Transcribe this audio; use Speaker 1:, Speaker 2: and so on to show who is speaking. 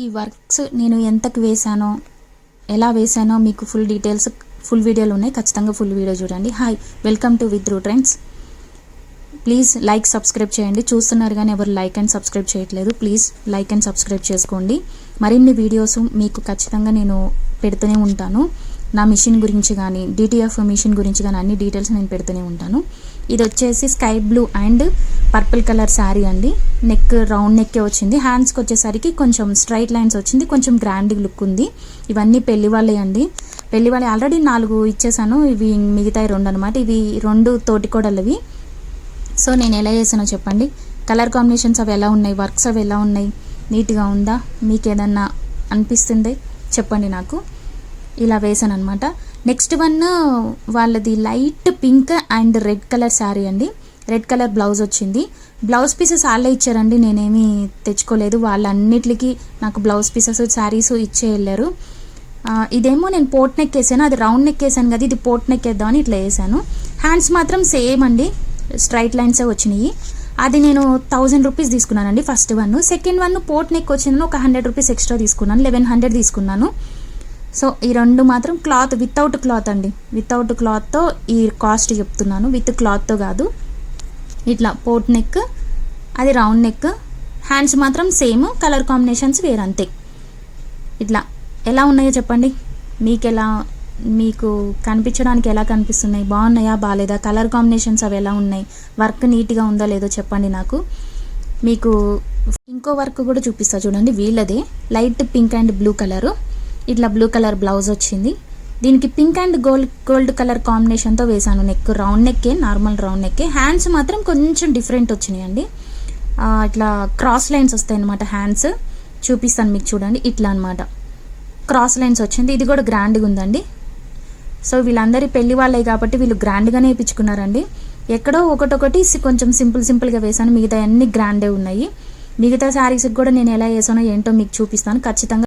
Speaker 1: ఈ వర్క్స్ నేను ఎంతకు వేసానో, ఎలా వేసానో మీకు ఫుల్ డీటెయిల్స్ ఫుల్ వీడియోలు ఉన్నాయి. ఖచ్చితంగా ఫుల్ వీడియో చూడండి. Hi, welcome to with trends. Please like subscribe చేయండి. చూస్తున్నారు కానీ ఎవరు లైక్ అండ్ సబ్స్క్రైబ్ చేయట్లేదు. ప్లీజ్ లైక్ అండ్ సబ్స్క్రైబ్ చేసుకోండి. మరిన్ని వీడియోస్ మీకు ఖచ్చితంగా నేను పెడుతూనే ఉంటాను. నా మిషన్ గురించి కానీ, డిటిఎఫ్ మిషన్ గురించి కానీ అన్ని డీటెయిల్స్ నేను పెడుతూనే ఉంటాను. ఇది వచ్చేసి sky blue and purple colour sari అండి. నెక్ రౌండ్ నెక్కే వచ్చింది. హ్యాండ్స్కి వచ్చేసరికి కొంచెం స్ట్రైట్ లైన్స్ వచ్చింది. కొంచెం గ్రాండ్ లుక్ ఉంది. ఇవన్నీ పెళ్లి వాళ్ళే అండి. పెళ్లి వాళ్ళే ఆల్రెడీ 4 ఇచ్చేసాను. ఇవి మిగతాయి 2 అనమాట. ఇవి 2 తోటికోడలవి. సో నేను ఎలా చేసానో చెప్పండి. కలర్ కాంబినేషన్స్ అవి ఎలా ఉన్నాయి, వర్క్స్ అవి ఎలా ఉన్నాయి, నీట్గా ఉందా, మీకు ఏదన్నా అనిపిస్తుంది చెప్పండి నాకు. ఇలా వేసాను అనమాట. నెక్స్ట్ వన్ వాళ్ళది light pink and red colour sari అండి. రెడ్ కలర్ బ్లౌజ్ వచ్చింది. బ్లౌజ్ పీసెస్ వాళ్ళే ఇచ్చారండి, నేనేమి తెచ్చుకోలేదు. వాళ్ళన్నిటికి నాకు బ్లౌజ్ పీసెస్ శారీస్ ఇచ్చే వెళ్ళారు. ఇదేమో నేను పోట్ నెక్ వేసాను, అది రౌండ్ నెక్ వేసాను కదా, ఇది పోట్ నెక్ వేద్దామని ఇట్లా వేసాను. హ్యాండ్స్ మాత్రం సేమ్ అండి, స్ట్రైట్ లైన్సే వచ్చినాయి. అది నేను 1000 రూపీస్ తీసుకున్నానండి first one. Second one boat neck వచ్చిందని ఒక 100 రూపీస్ ఎక్స్ట్రా తీసుకున్నాను, 1100 తీసుకున్నాను. సో ఈ 2 మాత్రం క్లాత్ వితౌట్ క్లాత్ అండి. వితౌట్ క్లాత్తో ఈ కాస్ట్ చెప్తున్నాను, విత్ క్లాత్తో కాదు. ఇట్లా పోట్ నెక్, అది రౌండ్ నెక్. హ్యాండ్స్ మాత్రం సేమ్, కలర్ కాంబినేషన్స్ వేరంతే. ఇట్లా ఎలా ఉన్నాయో చెప్పండి. మీకు కనిపించడానికి ఎలా కనిపిస్తున్నాయి, బాగున్నాయా బాగాలేదా, కలర్ కాంబినేషన్స్ అవి ఎలా ఉన్నాయి, వర్క్ నీట్గా ఉందా లేదో చెప్పండి నాకు. మీకు ఇంకో వర్క్ కూడా చూపిస్తా చూడండి. వీళ్ళదే light pink and blue colour. ఇట్లా బ్లూ కలర్ బ్లౌజ్ వచ్చింది. దీనికి పింక్ అండ్ గోల్డ్ కలర్ కాంబినేషన్తో వేసాను. నెక్ రౌండ్ నెక్కే, నార్మల్ రౌండ్ నెక్కే. హ్యాండ్స్ మాత్రం కొంచెం డిఫరెంట్ వచ్చినాయి అండి. ఇట్లా క్రాస్ లైన్స్ వస్తాయి అనమాట. హ్యాండ్స్ చూపిస్తాను మీకు చూడండి. ఇట్లా అనమాట క్రాస్ లైన్స్ వచ్చింది. ఇది కూడా గ్రాండ్గా ఉందండి. సో వీళ్ళందరి పెళ్లి వాళ్ళే కాబట్టి వీళ్ళు గ్రాండ్గానే వేయించుకున్నారండి. ఎక్కడో ఒకటొకటి కొంచెం సింపుల్గా వేసాను, మిగతా అన్ని గ్రాండే ఉన్నాయి. మిగతా శారీస్కి కూడా నేను ఎలా వేసానో ఏంటో మీకు చూపిస్తాను ఖచ్చితంగా.